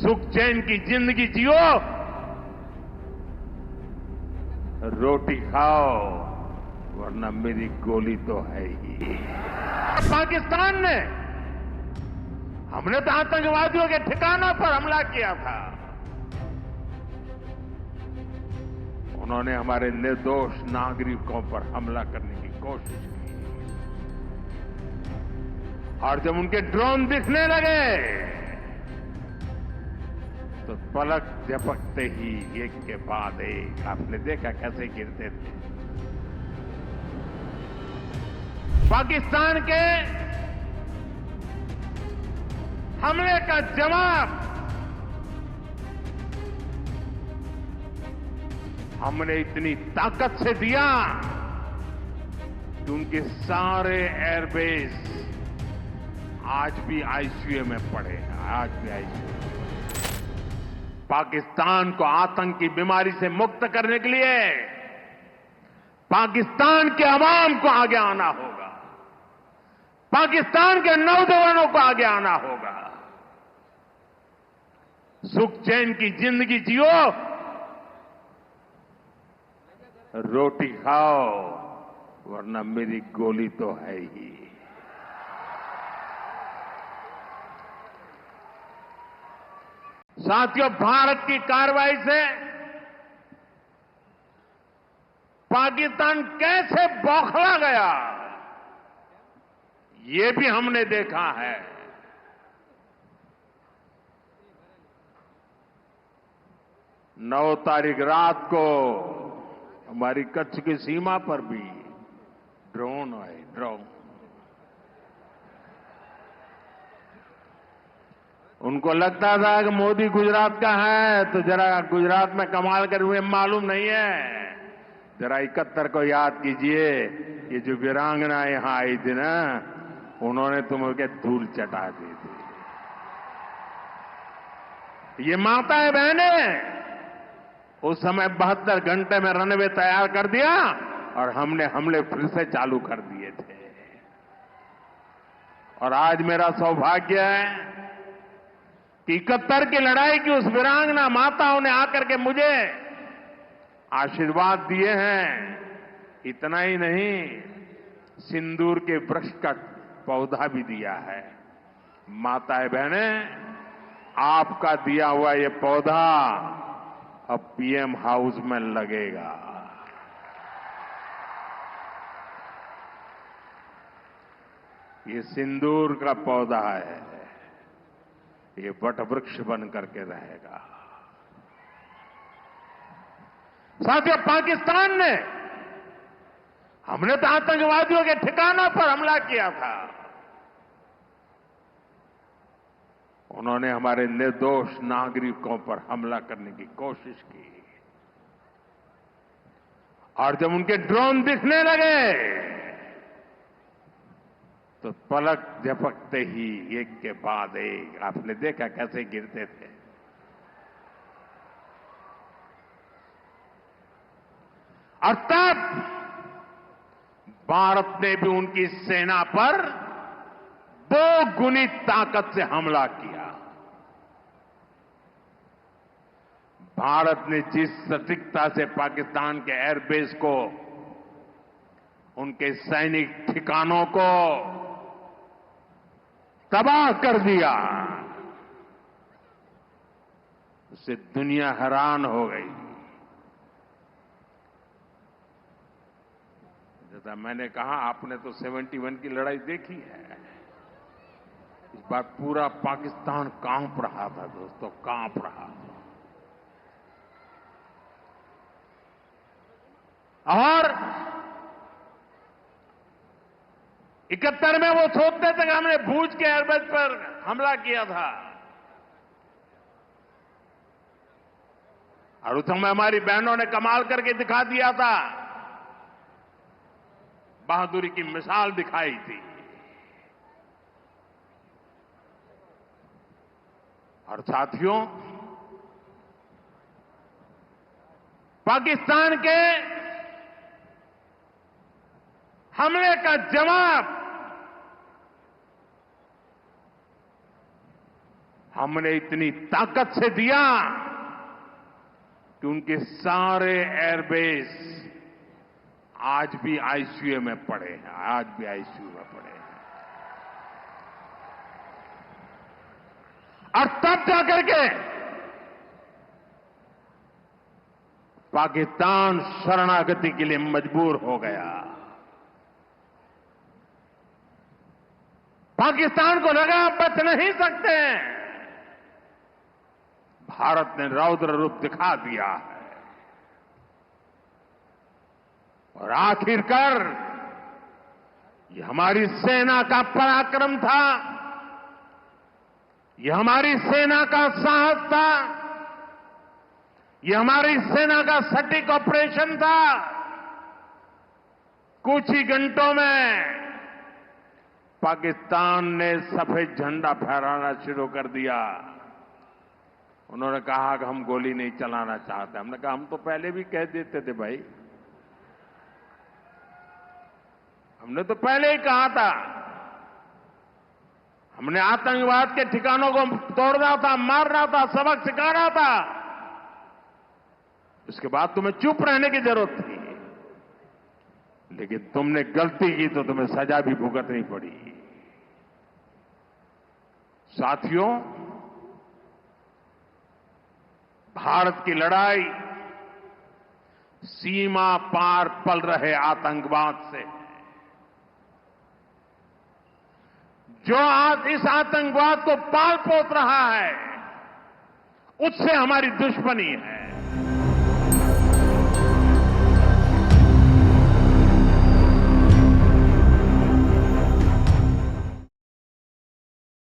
सुख चैन की जिंदगी जियो, रोटी खाओ, वरना मेरी गोली तो है ही। पाकिस्तान ने हमने तो आतंकवादियों के ठिकानों पर हमला किया था। उन्होंने हमारे निर्दोष नागरिकों पर हमला करने की कोशिश की, और जब उनके ड्रोन दिखने लगे तो पलक झपकते ही एक के बाद एक, आपने देखा कैसे गिरते थे। पाकिस्तान के हमले का जवाब हमने इतनी ताकत से दिया कि उनके सारे एयरबेस आज भी आईसीयू में पड़े हैं, आज भी आईसीयू में। पाकिस्तान को आतंक की बीमारी से मुक्त करने के लिए पाकिस्तान के अवाम को आगे आना होगा, पाकिस्तान के नौजवानों को आगे आना होगा। सुख चैन की जिंदगी जियो, रोटी खाओ, वरना मेरी गोली तो है ही। साथियों, भारत की कार्रवाई से पाकिस्तान कैसे बौखला गया, ये भी हमने देखा है। 9 तारीख रात को हमारी कच्छ की सीमा पर भी ड्रोन आए, ड्रोन। उनको लगता था कि मोदी गुजरात का है तो जरा गुजरात में कमाल कर हुए मालूम नहीं है। जरा 71 को याद कीजिए, ये जो वीरांगना यहां आई थी ना, उन्होंने तुम्हें धूल चटा दी थी। ये माताएं बहनें उस समय 72 घंटे में रनवे तैयार कर दिया और हमने हमले फिर से चालू कर दिए थे। और आज मेरा सौभाग्य है कि 71 की लड़ाई की उस वीरांगना माताओं ने आकर के मुझे आशीर्वाद दिए हैं। इतना ही नहीं, सिंदूर के वृक्ष का पौधा भी दिया है। माताएं बहनें, आपका दिया हुआ ये पौधा अब पीएम हाउस में लगेगा। ये सिंदूर का पौधा है, ये वटवृक्ष बन करके रहेगा। साथियों, पाकिस्तान ने हमने तो आतंकवादियों के ठिकानों पर हमला किया था। उन्होंने हमारे निर्दोष नागरिकों पर हमला करने की कोशिश की, और जब उनके ड्रोन दिखने लगे तो पलक झपकते ही एक के बाद एक, आपने देखा कैसे गिरते थे। और तब भारत ने भी उनकी सेना पर 2 गुनी ताकत से हमला किया। भारत ने जिस सटीकता से पाकिस्तान के एयरबेस को, उनके सैनिक ठिकानों को तबाह कर दिया, उससे दुनिया हैरान हो गई। जैसा मैंने कहा, आपने तो 71 की लड़ाई देखी है। इस बार पूरा पाकिस्तान कांप रहा था दोस्तों, कांप रहा था। और 71 में वो सोचते थे कि हमने भूज के एयरबेस पर हमला किया था, और उस समय हमारी बहनों ने कमाल करके दिखा दिया था, बहादुरी की मिसाल दिखाई थी। और साथियों, पाकिस्तान के हमले का जवाब हमने इतनी ताकत से दिया कि उनके सारे एयरबेस आज भी आईसीयू में पड़े हैं, आज भी आईसीयू में पड़े हैं। और तब जाकर के पाकिस्तान शरणागति के लिए मजबूर हो गया। पाकिस्तान को लगा बच नहीं सकते, भारत ने रौद्र रूप दिखा दिया है और आखिरकार ये हमारी सेना का पराक्रम था, ये हमारी सेना का साहस था, ये हमारी सेना का सटीक ऑपरेशन था। कुछ ही घंटों में पाकिस्तान ने सफेद झंडा फहराना शुरू कर दिया। उन्होंने कहा कि हम गोली नहीं चलाना चाहते। हमने कहा हम तो पहले भी कह देते थे भाई, हमने तो पहले ही कहा था। हमने आतंकवाद के ठिकानों को तोड़ना था, मारना था, सबक सिखाना था। उसके बाद तुम्हें चुप रहने की जरूरत थी, लेकिन तुमने गलती की तो तुम्हें सजा भी भुगतनी पड़ी। साथियों, भारत की लड़ाई सीमा पार पल रहे आतंकवाद से। जो आज इस आतंकवाद को पाल पोस रहा है, उससे हमारी दुश्मनी है।